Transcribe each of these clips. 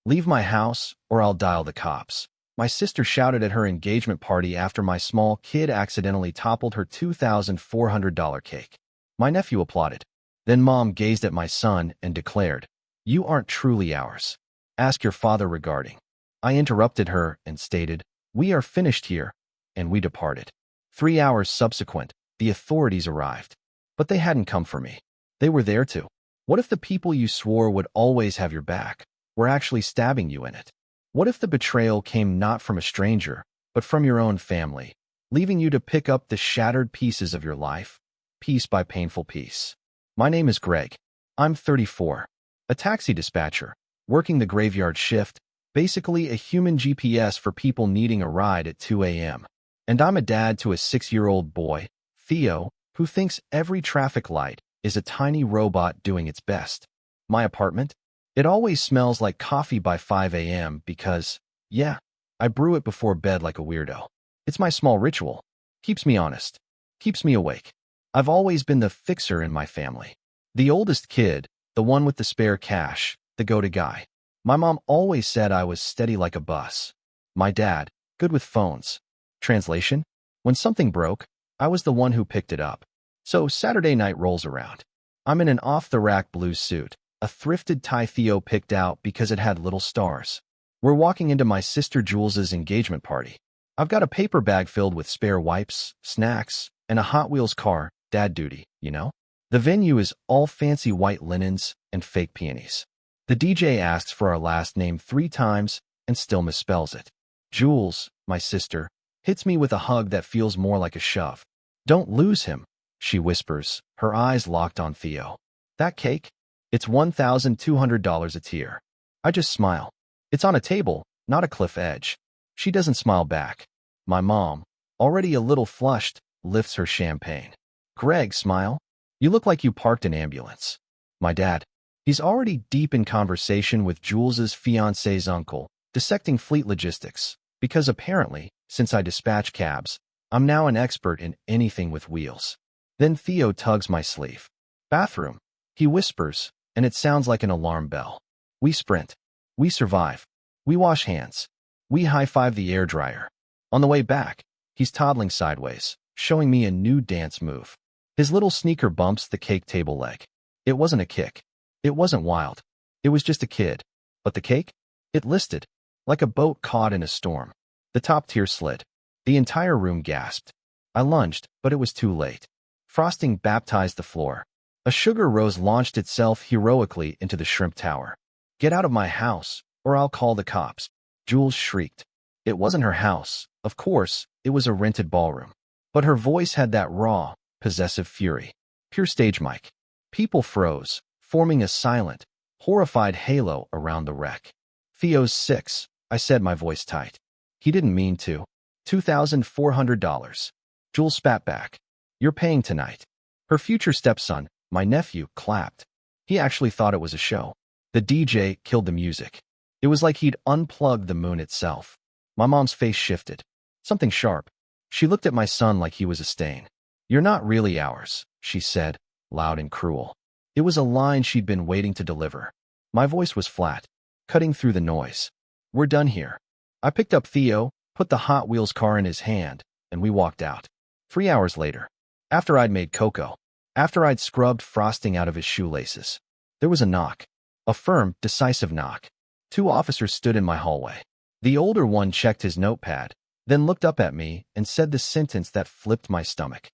Leave my house or I'll dial the cops. My sister shouted at her engagement party after my small kid accidentally toppled her $2,400 cake. My nephew applauded. Then Mom gazed at my son and declared, "You aren't truly ours. Ask your father regarding." I interrupted her and stated, "We are finished here," and we departed. 3 hours subsequent, the authorities arrived. But they hadn't come for me. They were there to. What if the people you swore would always have your back were actually stabbing you in it? What if the betrayal came not from a stranger, but from your own family, leaving you to pick up the shattered pieces of your life, piece by painful piece? My name is Greg. I'm 34, a taxi dispatcher, working the graveyard shift, basically a human GPS for people needing a ride at 2 a.m. And I'm a dad to a 6-year-old boy, Theo, who thinks every traffic light is a tiny robot doing its best. My apartment? It always smells like coffee by 5 a.m. because, yeah, I brew it before bed like a weirdo. It's my small ritual. Keeps me honest. Keeps me awake. I've always been the fixer in my family. The oldest kid, the one with the spare cash, the go-to guy. My mom always said I was steady like a bus. My dad, good with phones. Translation? When something broke, I was the one who picked it up. So Saturday night rolls around. I'm in an off-the-rack blue suit, a thrifted tie Theo picked out because it had little stars. We're walking into my sister Jules's engagement party. I've got a paper bag filled with spare wipes, snacks, and a Hot Wheels car, dad duty, you know? The venue is all fancy white linens and fake peonies. The DJ asks for our last name 3 times and still misspells it. Jules, my sister, hits me with a hug that feels more like a shove. "Don't lose him," she whispers, her eyes locked on Theo. "That cake? It's $1,200 a tier." I just smile. It's on a table, not a cliff edge. She doesn't smile back. My mom, already a little flushed, lifts her champagne. "Greg, smile. You look like you parked an ambulance." My dad, he's already deep in conversation with Jules's fiancé's uncle, dissecting fleet logistics, because apparently, since I dispatch cabs, I'm now an expert in anything with wheels. Then Theo tugs my sleeve. "Bathroom," he whispers, and it sounds like an alarm bell. We sprint. We survive. We wash hands. We high-five the air dryer. On the way back, he's toddling sideways, showing me a new dance move. His little sneaker bumps the cake table leg. It wasn't a kick. It wasn't wild. It was just a kid. But the cake? It listed, like a boat caught in a storm. The top tier slid. The entire room gasped. I lunged, but it was too late. Frosting baptized the floor. A sugar rose launched itself heroically into the shrimp tower. "Get out of my house, or I'll call the cops," Jules shrieked. It wasn't her house, of course, it was a rented ballroom. But her voice had that raw, possessive fury. Pure stage mic. People froze, forming a silent, horrified halo around the wreck. "Theo's 6, I said, my voice tight. He didn't mean to. $2,400. Jules spat back. "You're paying tonight." Her future stepson, my nephew, clapped. He actually thought it was a show. The DJ killed the music. It was like he'd unplugged the moon itself. My mom's face shifted. Something sharp. She looked at my son like he was a stain. "You're not really ours," she said, loud and cruel. It was a line she'd been waiting to deliver. My voice was flat, cutting through the noise. "We're done here." I picked up Theo, put the Hot Wheels car in his hand, and we walked out. 3 hours later, after I'd made cocoa, after I'd scrubbed frosting out of his shoelaces, there was a knock. A firm, decisive knock. 2 officers stood in my hallway. The older one checked his notepad, then looked up at me and said the sentence that flipped my stomach.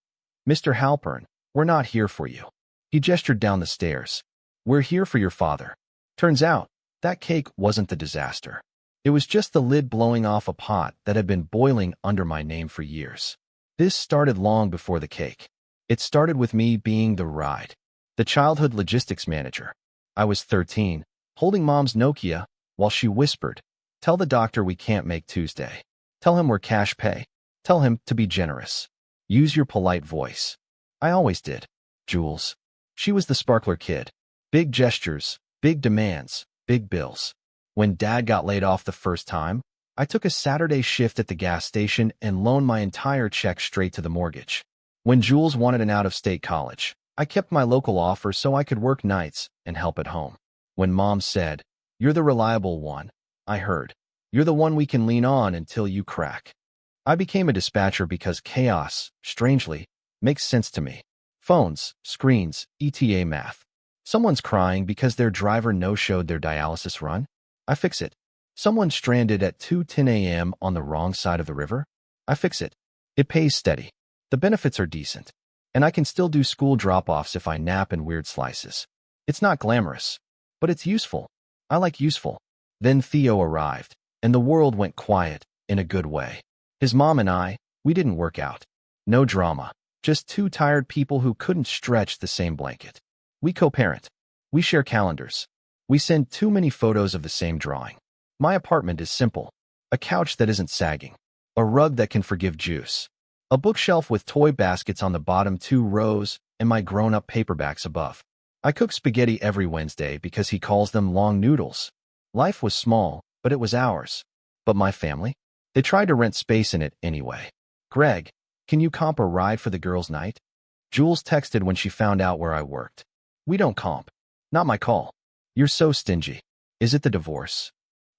"Mr. Halpern, we're not here for you." He gestured down the stairs. "We're here for your father." Turns out, that cake wasn't the disaster. It was just the lid blowing off a pot that had been boiling under my name for years. This started long before the cake. It started with me being the ride, the childhood logistics manager. I was 13, holding Mom's Nokia, while she whispered, "Tell the doctor we can't make Tuesday. Tell him we're cash pay. Tell him to be generous. Use your polite voice." I always did. Jules. She was the sparkler kid. Big gestures, big demands, big bills. When Dad got laid off the first time, I took a Saturday shift at the gas station and loaned my entire check straight to the mortgage. When Jules wanted an out-of-state college, I kept my local offer so I could work nights and help at home. When Mom said, "You're the reliable one," I heard. You're the one we can lean on until you crack. I became a dispatcher because chaos, strangely, makes sense to me. Phones, screens, ETA math. Someone's crying because their driver no-showed their dialysis run? I fix it. Someone's stranded at 2:10 a.m. on the wrong side of the river? I fix it. It pays steady. The benefits are decent. And I can still do school drop-offs if I nap in weird slices. It's not glamorous, but it's useful. I like useful. Then Theo arrived, and the world went quiet, in a good way. His mom and I, we didn't work out. No drama. Just two tired people who couldn't stretch the same blanket. We co-parent. We share calendars. We send too many photos of the same drawing. My apartment is simple. A couch that isn't sagging. A rug that can forgive juice. A bookshelf with toy baskets on the bottom 2 rows and my grown-up paperbacks above. I cook spaghetti every Wednesday because he calls them long noodles. Life was small, but it was ours. But my family? They tried to rent space in it anyway. Greg, can you comp a ride for the girls' night? Jules texted when she found out where I worked. We don't comp. Not my call. You're so stingy. Is it the divorce?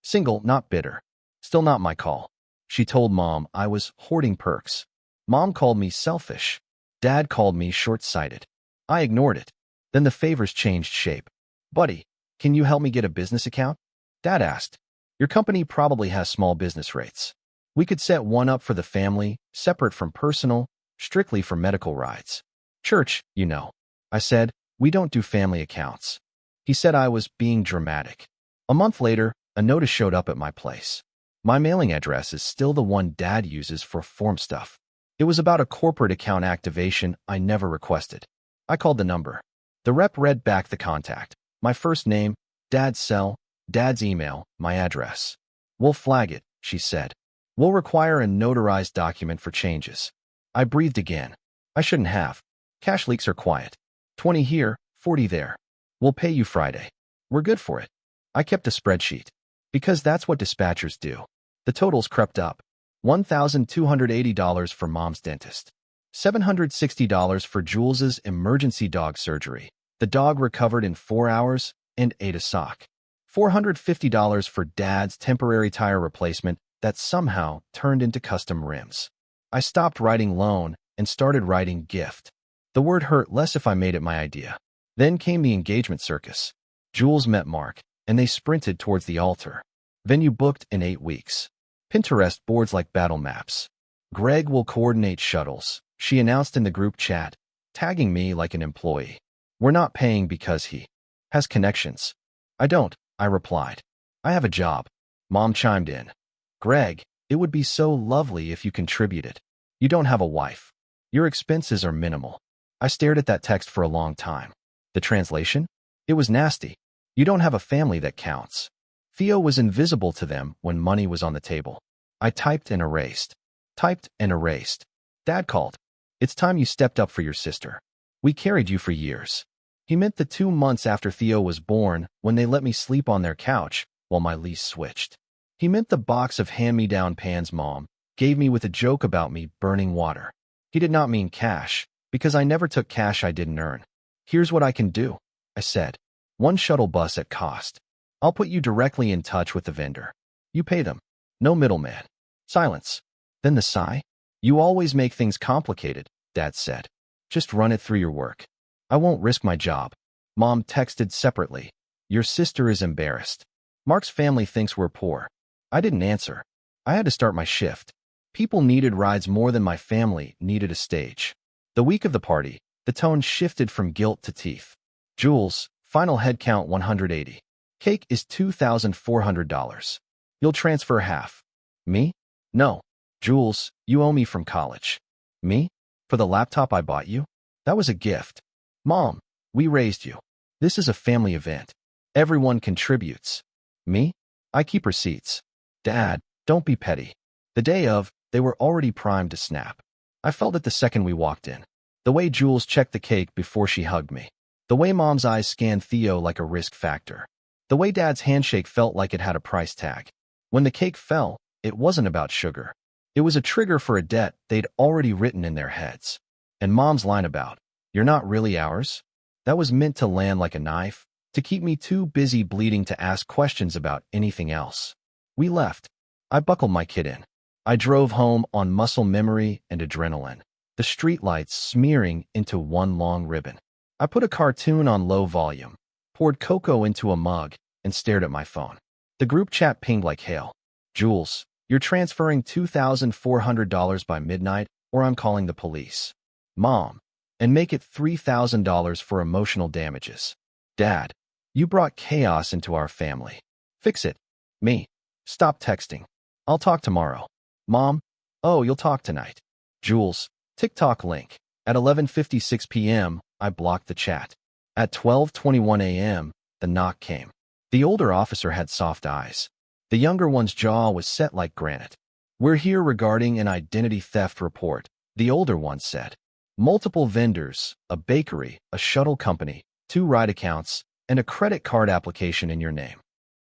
Single, not bitter. Still not my call. She told Mom I was hoarding perks. Mom called me selfish. Dad called me short-sighted. I ignored it. Then the favors changed shape. Buddy, can you help me get a business account? Dad asked. Your company probably has small business rates. We could set one up for the family, separate from personal, strictly for medical rides. Church, you know. I said, we don't do family accounts. He said I was being dramatic. A month later, a notice showed up at my place. My mailing address is still the one Dad uses for form stuff. It was about a corporate account activation I never requested. I called the number. The rep read back the contact. My first name, Dad's cell, Dad's email, my address. We'll flag it, she said. We'll require a notarized document for changes. I breathed again. I shouldn't have. Cash leaks are quiet. 20 here, 40 there. We'll pay you Friday. We're good for it. I kept a spreadsheet. Because that's what dispatchers do. The totals crept up. $1,280 for Mom's dentist. $760 for Jules's emergency dog surgery. The dog recovered in 4 hours and ate a sock. $450 for Dad's temporary tire replacement that somehow turned into custom rims. I stopped writing loan and started writing gift. The word hurt less if I made it my idea. Then came the engagement circus. Jules met Mark, and they sprinted towards the altar. Venue booked in 8 weeks. Pinterest boards like battle maps. Greg will coordinate shuttles, she announced in the group chat, tagging me like an employee. We're not paying because he has connections. I don't, I replied. I have a job. Mom chimed in. Greg, it would be so lovely if you contributed. You don't have a wife. Your expenses are minimal. I stared at that text for a long time. The translation? It was nasty. You don't have a family that counts. Theo was invisible to them when money was on the table. I typed and erased. Typed and erased. Dad called. It's time you stepped up for your sister. We carried you for years. He meant the 2 months after Theo was born when they let me sleep on their couch while my lease switched. He meant the box of hand-me-down pans Mom gave me with a joke about me burning water. He did not mean cash, because I never took cash I didn't earn. Here's what I can do, I said. 1 shuttle bus at cost. I'll put you directly in touch with the vendor. You pay them. No middleman. Silence. Then the sigh. You always make things complicated, Dad said. Just run it through your work. I won't risk my job. Mom texted separately. Your sister is embarrassed. Mark's family thinks we're poor. I didn't answer. I had to start my shift. People needed rides more than my family needed a stage. The week of the party, the tone shifted from guilt to teeth. Jules, final head count 180. Cake is $2,400. You'll transfer half. Me? No. Jules, you owe me from college. Me? For the laptop I bought you? That was a gift. Mom, we raised you. This is a family event. Everyone contributes. Me? I keep receipts. Dad, don't be petty. The day of, they were already primed to snap. I felt it the second we walked in. The way Jules checked the cake before she hugged me. The way Mom's eyes scanned Theo like a risk factor. The way Dad's handshake felt like it had a price tag. When the cake fell, it wasn't about sugar. It was a trigger for a debt they'd already written in their heads. And Mom's line about, "You're not really ours?" That was meant to land like a knife, to keep me too busy bleeding to ask questions about anything else. We left. I buckled my kid in. I drove home on muscle memory and adrenaline, the streetlights smearing into one long ribbon. I put a cartoon on low volume, poured cocoa into a mug, and stared at my phone. The group chat pinged like hail. Jules, you're transferring $2,400 by midnight, or I'm calling the police. Mom, and make it $3,000 for emotional damages. Dad, you brought chaos into our family. Fix it. Me. Stop texting. I'll talk tomorrow. Mom, oh, you'll talk tonight. Jules, TikTok link. At 11:56 p.m., I blocked the chat. At 12:21 a.m., the knock came. The older officer had soft eyes. The younger one's jaw was set like granite. We're here regarding an identity theft report, the older one said. Multiple vendors, a bakery, a shuttle company, 2 ride accounts, and a credit card application in your name.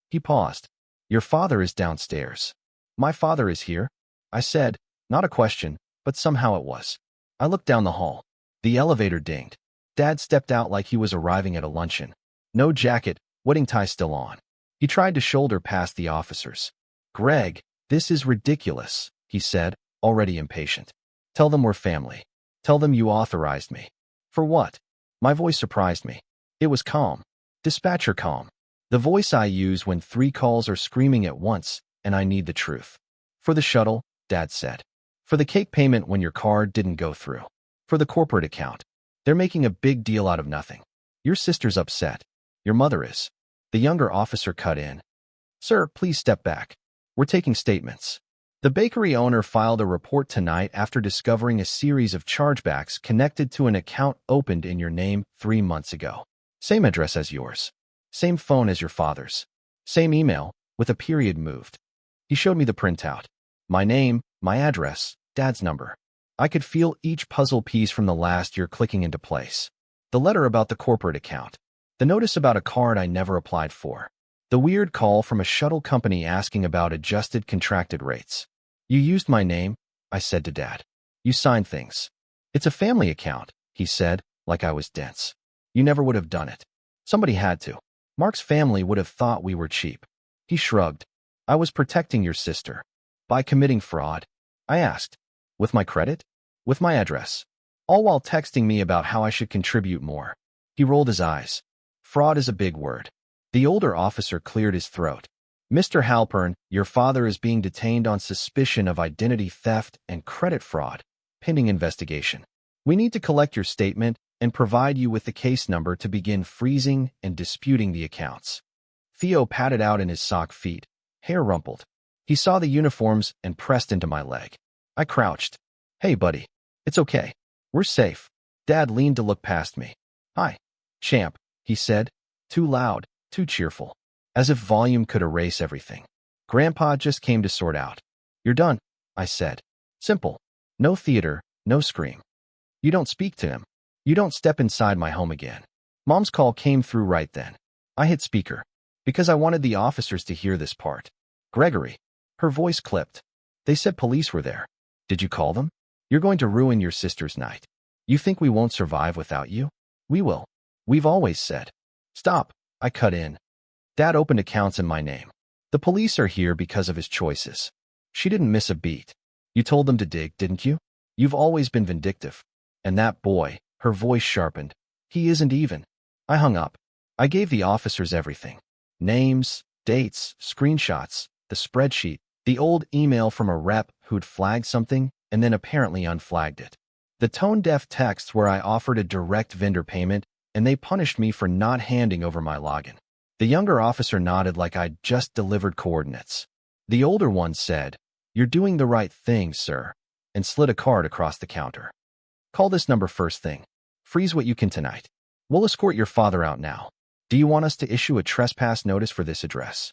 He paused. Your father is downstairs. My father is here, I said, not a question, but somehow it was. I looked down the hall. The elevator dinged. Dad stepped out like he was arriving at a luncheon. No jacket, wedding tie still on. He tried to shoulder past the officers. Greg, this is ridiculous, he said, already impatient. Tell them we're family. Tell them you authorized me. For what? My voice surprised me. It was calm. Dispatcher calm. The voice I use when 3 calls are screaming at once, and I need the truth. For the shuttle, Dad said. For the cake payment when your card didn't go through. For the corporate account. They're making a big deal out of nothing. Your sister's upset. Your mother is. The younger officer cut in. Sir, please step back. We're taking statements. The bakery owner filed a report tonight after discovering a series of chargebacks connected to an account opened in your name 3 months ago. Same address as yours. Same phone as your father's. Same email, with a period moved. He showed me the printout. My name, my address, Dad's number. I could feel each puzzle piece from the last year clicking into place. The letter about the corporate account. The notice about a card I never applied for. The weird call from a shuttle company asking about adjusted contracted rates. You used my name, I said to Dad. You signed things. It's a family account, he said, like I was dense. You never would have done it. Somebody had to. Mark's family would have thought we were cheap. He shrugged. I was protecting your sister. By committing fraud? I asked. With my credit? With my address. All while texting me about how I should contribute more. He rolled his eyes. Fraud is a big word. The older officer cleared his throat. Mr. Halpern, your father is being detained on suspicion of identity theft and credit fraud, pending investigation. We need to collect your statement and provide you with the case number to begin freezing and disputing the accounts. Theo patted out in his sock feet, hair rumpled. He saw the uniforms and pressed into my leg. I crouched. Hey, buddy. It's okay. We're safe. Dad leaned to look past me. Hi, champ, he said. Too loud, too cheerful. As if volume could erase everything. Grandpa just came to sort out. You're done, I said. Simple. No theater, no scream. You don't speak to him. You don't step inside my home again. Mom's call came through right then. I hit speaker. Because I wanted the officers to hear this part. Gregory. Her voice clipped. They said police were there. Did you call them? You're going to ruin your sister's night. You think we won't survive without you? We will. We've always said. Stop, I cut in. Dad opened accounts in my name. The police are here because of his choices. She didn't miss a beat. You told them to dig, didn't you? You've always been vindictive. And that boy, her voice sharpened. He isn't even. I hung up. I gave the officers everything. Names, dates, screenshots, the spreadsheet, the old email from a rep who'd flagged something and then apparently unflagged it. The tone-deaf texts where I offered a direct vendor payment and they punished me for not handing over my login. The younger officer nodded like I'd just delivered coordinates. The older one said, "You're doing the right thing, sir," and slid a card across the counter. Call this number first thing. Freeze what you can tonight. We'll escort your father out now. Do you want us to issue a trespass notice for this address?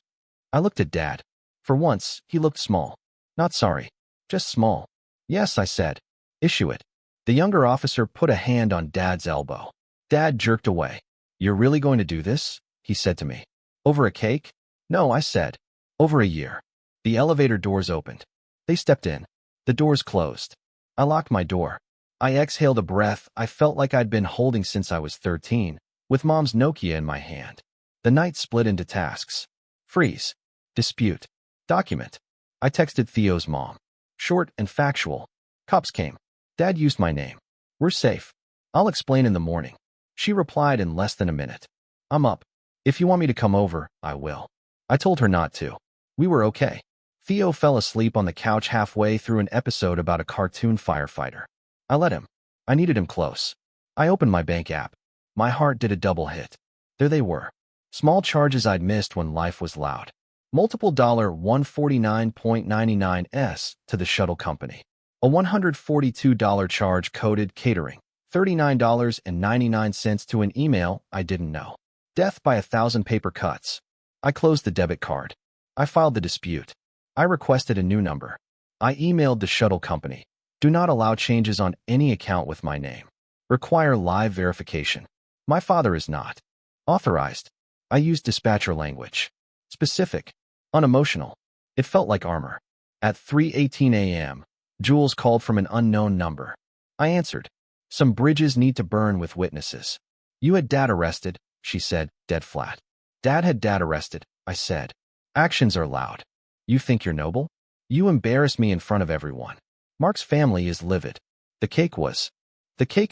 I looked at Dad. For once, he looked small. Not sorry. Just small. Yes, I said. Issue it. The younger officer put a hand on Dad's elbow. Dad jerked away. You're really going to do this? He said to me. Over a cake? No, I said. Over a year. The elevator doors opened. They stepped in. The doors closed. I locked my door. I exhaled a breath I felt like I'd been holding since I was 13, with Mom's Nokia in my hand. The night split into tasks. Freeze. Dispute. Document. I texted Theo's mom. Short and factual. Cops came. Dad used my name. We're safe. I'll explain in the morning. She replied in less than a minute. I'm up. If you want me to come over, I will. I told her not to. We were okay. Theo fell asleep on the couch halfway through an episode about a cartoon firefighter. I let him. I needed him close. I opened my bank app. My heart did a double hit. There they were. Small charges I'd missed when life was loud. Multiple $149.99 to the shuttle company. A $142 charge coded catering. $39.99 to an email I didn't know. Death by 1,000 paper cuts. I closed the debit card. I filed the dispute. I requested a new number. I emailed the shuttle company. Do not allow changes on any account with my name. Require live verification. My father is not authorized. I used dispatcher language. Specific. Unemotional. It felt like armor. At 3:18 a.m., Jules called from an unknown number. I answered. Some bridges need to burn with witnesses. You had Dad arrested, she said, dead flat. Dad had Dad arrested, I said. Actions are loud. You think you're noble? You embarrass me in front of everyone. Mark's family is livid. The cake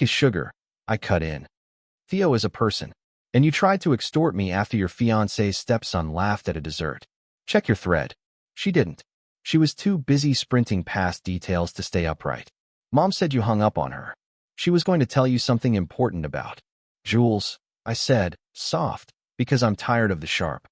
is sugar. I cut in. Theo is a person. And you tried to extort me after your fiancé's stepson laughed at a dessert. Check your thread. She didn't. She was too busy sprinting past details to stay upright. Mom said you hung up on her. She was going to tell you something important about Jules, I said, soft, because I'm tired of the sharp.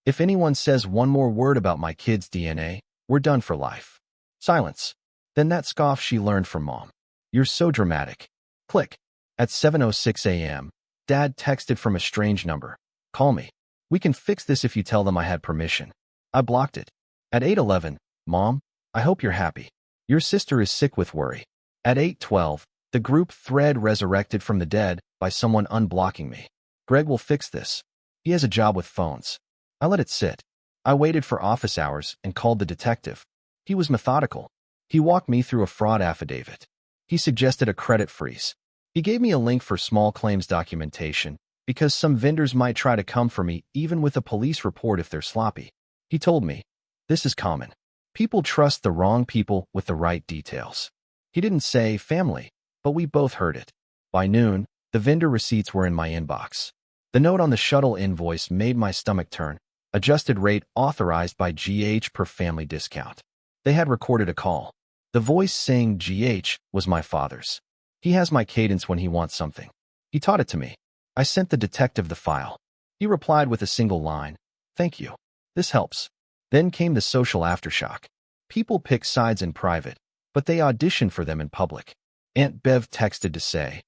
If anyone says one more word about my kid's DNA, we're done for life. Silence. Then that scoff she learned from Mom. You're so dramatic. Click. At 7:06 a.m., Dad texted from a strange number. Call me. We can fix this if you tell them I had permission. I blocked it. At 8:11, Mom, I hope you're happy. Your sister is sick with worry. At 8:12, the group thread resurrected from the dead by someone unblocking me. Greg will fix this. He has a job with phones. I let it sit. I waited for office hours and called the detective. He was methodical. He walked me through a fraud affidavit. He suggested a credit freeze. He gave me a link for small claims documentation because some vendors might try to come for me even with a police report if they're sloppy. He told me, this is common. People trust the wrong people with the right details. He didn't say family, but we both heard it. By noon, the vendor receipts were in my inbox. The note on the shuttle invoice made my stomach turn. Adjusted rate authorized by GH per family discount. They had recorded a call. The voice saying GH was my father's. He has my cadence when he wants something. He taught it to me. I sent the detective the file. He replied with a single line. Thank you. This helps. Then came the social aftershock. People pick sides in private, but they audition for them in public. Aunt Bev texted to say,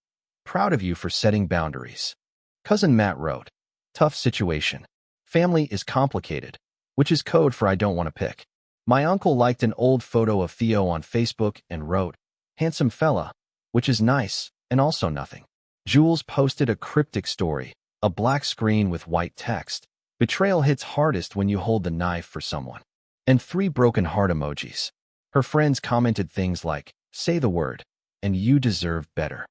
proud of you for setting boundaries. Cousin Matt wrote, tough situation. Family is complicated, which is code for I don't want to pick. My uncle liked an old photo of Theo on Facebook and wrote, handsome fella, which is nice and also nothing. Jules posted a cryptic story, a black screen with white text. Betrayal hits hardest when you hold the knife for someone. And 3 broken heart emojis. Her friends commented things like, say the word, and you deserve better.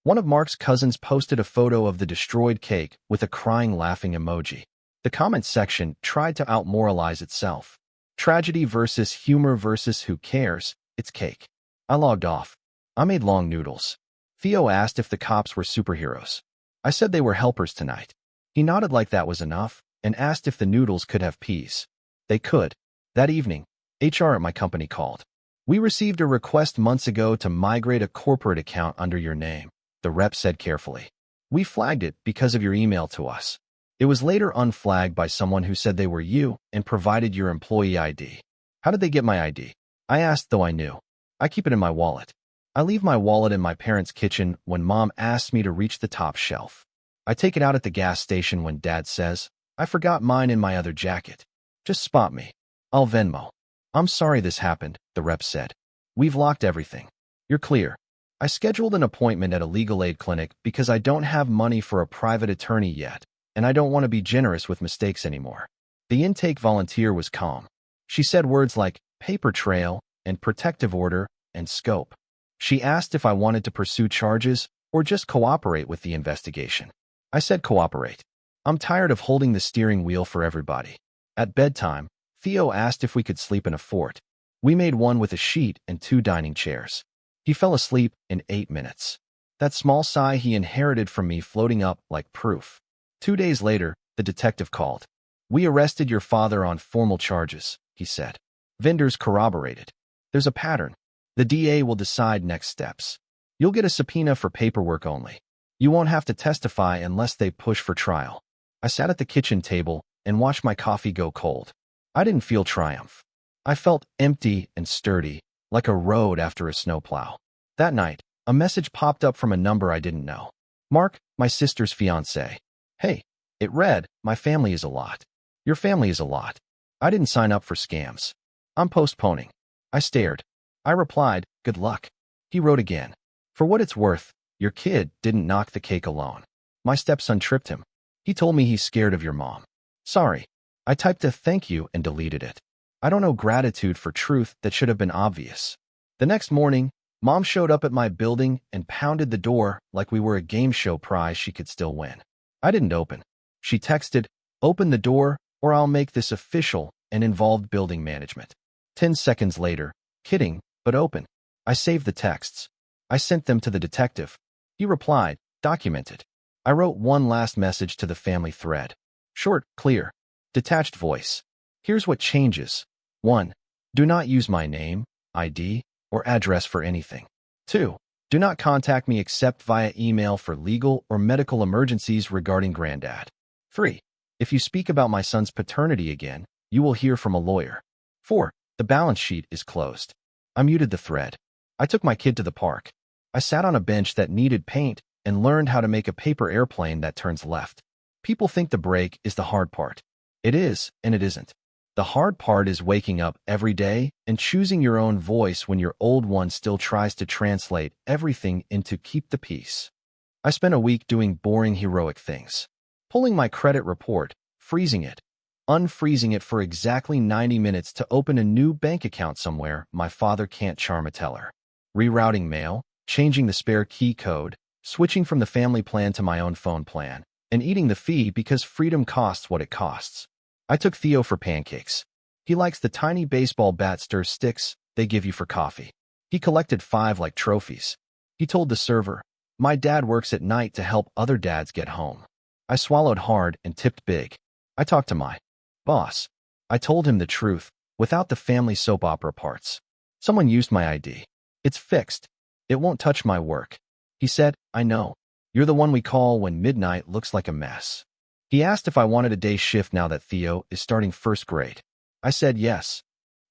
One of Mark's cousins posted a photo of the destroyed cake with a crying laughing emoji. The comment section tried to out-moralize itself. Tragedy versus humor versus who cares, it's cake. I logged off. I made long noodles. Theo asked if the cops were superheroes. I said they were helpers tonight. He nodded like that was enough and asked if the noodles could have peas. They could. That evening, HR at my company called. We received a request months ago to migrate a corporate account under your name, the rep said carefully. We flagged it because of your email to us. It was later unflagged by someone who said they were you and provided your employee ID. How did they get my ID? I asked, though I knew. I keep it in my wallet. I leave my wallet in my parents' kitchen when Mom asks me to reach the top shelf. I take it out at the gas station when Dad says, I forgot mine in my other jacket. Just spot me. I'll Venmo. I'm sorry this happened, the rep said. We've locked everything. You're clear. I scheduled an appointment at a legal aid clinic because I don't have money for a private attorney yet, and I don't want to be generous with mistakes anymore. The intake volunteer was calm. She said words like paper trail and protective order and scope. She asked if I wanted to pursue charges or just cooperate with the investigation. I said cooperate. I'm tired of holding the steering wheel for everybody. At bedtime, Theo asked if we could sleep in a fort. We made one with a sheet and 2 dining chairs. He fell asleep in 8 minutes. That small sigh he inherited from me floating up like proof. 2 days later, the detective called. "We arrested your father on formal charges," he said. Vendors corroborated. "There's a pattern. The DA will decide next steps. You'll get a subpoena for paperwork only. You won't have to testify unless they push for trial." I sat at the kitchen table and watched my coffee go cold. I didn't feel triumph. I felt empty and sturdy, like a road after a snowplow. That night, a message popped up from a number I didn't know. "Mark, my sister's fiancé." Hey, it read, "My family is a lot. Your family is a lot." I didn't sign up for scams. I'm postponing. I stared. I replied, "Good luck." He wrote again. "For what it's worth, your kid didn't knock the cake alone. My stepson tripped him. He told me he's scared of your mom. Sorry." I typed a thank you and deleted it. I don't know gratitude for truth that should have been obvious. The next morning, Mom showed up at my building and pounded the door like we were a game show prize she could still win. I didn't open. She texted, "Open the door or I'll make this official," and involved building management. 10 seconds later, "Kidding, but open." I saved the texts. I sent them to the detective. He replied, "Documented." I wrote one last message to the family thread. Short, clear, detached voice. Here's what changes. 1. Do not use my name, ID, or address for anything. 2. Do not contact me except via email for legal or medical emergencies regarding Granddad. 3. If you speak about my son's paternity again, you will hear from a lawyer. 4. The balance sheet is closed. I muted the thread. I took my kid to the park. I sat on a bench that needed paint and learned how to make a paper airplane that turns left. People think the break is the hard part. It is, and it isn't. The hard part is waking up every day and choosing your own voice when your old one still tries to translate everything into "keep the peace." I spent a week doing boring heroic things. Pulling my credit report, freezing it, unfreezing it for exactly 90 minutes to open a new bank account somewhere my father can't charm a teller. Rerouting mail, changing the spare key code, switching from the family plan to my own phone plan, and eating the fee because freedom costs what it costs. I took Theo for pancakes. He likes the tiny baseball bat stir sticks they give you for coffee. He collected 5 like trophies. He told the server, "My dad works at night to help other dads get home." I swallowed hard and tipped big. I talked to my boss. I told him the truth, without the family soap opera parts. "Someone used my ID. It's fixed. It won't touch my work." He said, "I know. You're the one we call when midnight looks like a mess." He asked if I wanted a day shift now that Theo is starting 1st grade. I said yes.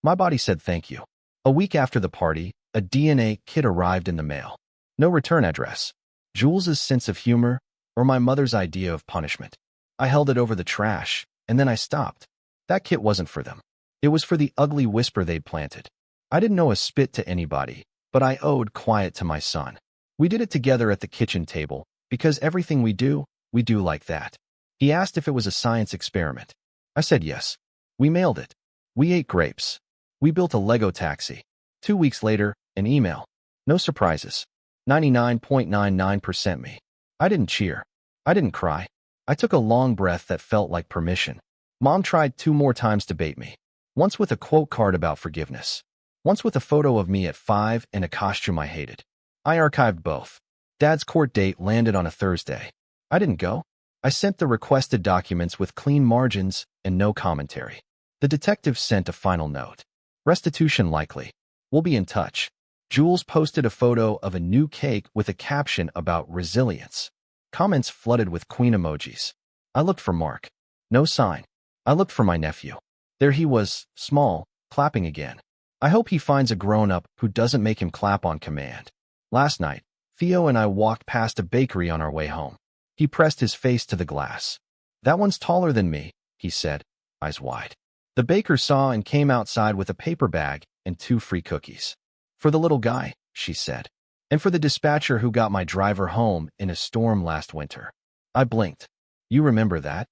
My body said thank you. A week after the party, a DNA kit arrived in the mail. No return address. Jules's sense of humor, or my mother's idea of punishment. I held it over the trash, and then I stopped. That kit wasn't for them. It was for the ugly whisper they'd planted. I didn't know a spit to anybody, but I owed quiet to my son. We did it together at the kitchen table, because everything we do like that. He asked if it was a science experiment. I said yes. We mailed it. We ate grapes. We built a Lego taxi. 2 weeks later, an email. No surprises. 99.99% me. I didn't cheer. I didn't cry. I took a long breath that felt like permission. Mom tried 2 more times to bait me. Once with a quote card about forgiveness. Once with a photo of me at 5 in a costume I hated. I archived both. Dad's court date landed on a Thursday. I didn't go. I sent the requested documents with clean margins and no commentary. The detective sent a final note. Restitution likely. We'll be in touch. Jules posted a photo of a new cake with a caption about resilience. Comments flooded with queen emojis. I looked for Mark. No sign. I looked for my nephew. There he was, small, clapping again. I hope he finds a grown-up who doesn't make him clap on command. Last night, Theo and I walked past a bakery on our way home. He pressed his face to the glass. "That one's taller than me," he said, eyes wide. The baker saw and came outside with a paper bag and 2 free cookies. "For the little guy," she said. "And for the dispatcher who got my driver home in a storm last winter." I blinked. "You remember that?"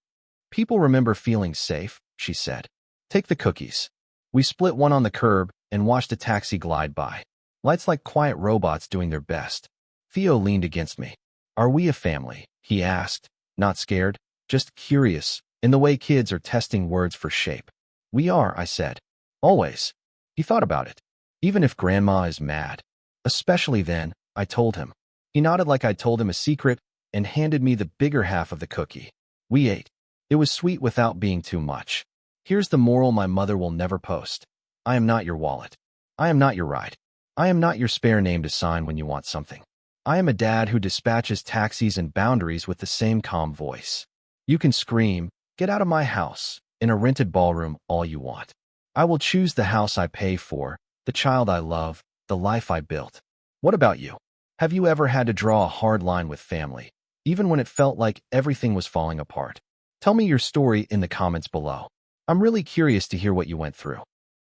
"People remember feeling safe," she said. "Take the cookies." We split one on the curb and watched a taxi glide by. Lights like quiet robots doing their best. Theo leaned against me. "Are we a family?" he asked, not scared, just curious, in the way kids are testing words for shape. We are, I said. Always. He thought about it. Even if Grandma is mad. Especially then, I told him. He nodded like I'd told him a secret and handed me the bigger half of the cookie. We ate. It was sweet without being too much. Here's the moral my mother will never post. I am not your wallet. I am not your ride. I am not your spare name to sign when you want something. I am a dad who dispatches taxis and boundaries with the same calm voice. You can scream, "Get out of my house," in a rented ballroom all you want. I will choose the house I pay for, the child I love, the life I built. What about you? Have you ever had to draw a hard line with family, even when it felt like everything was falling apart? Tell me your story in the comments below. I'm really curious to hear what you went through.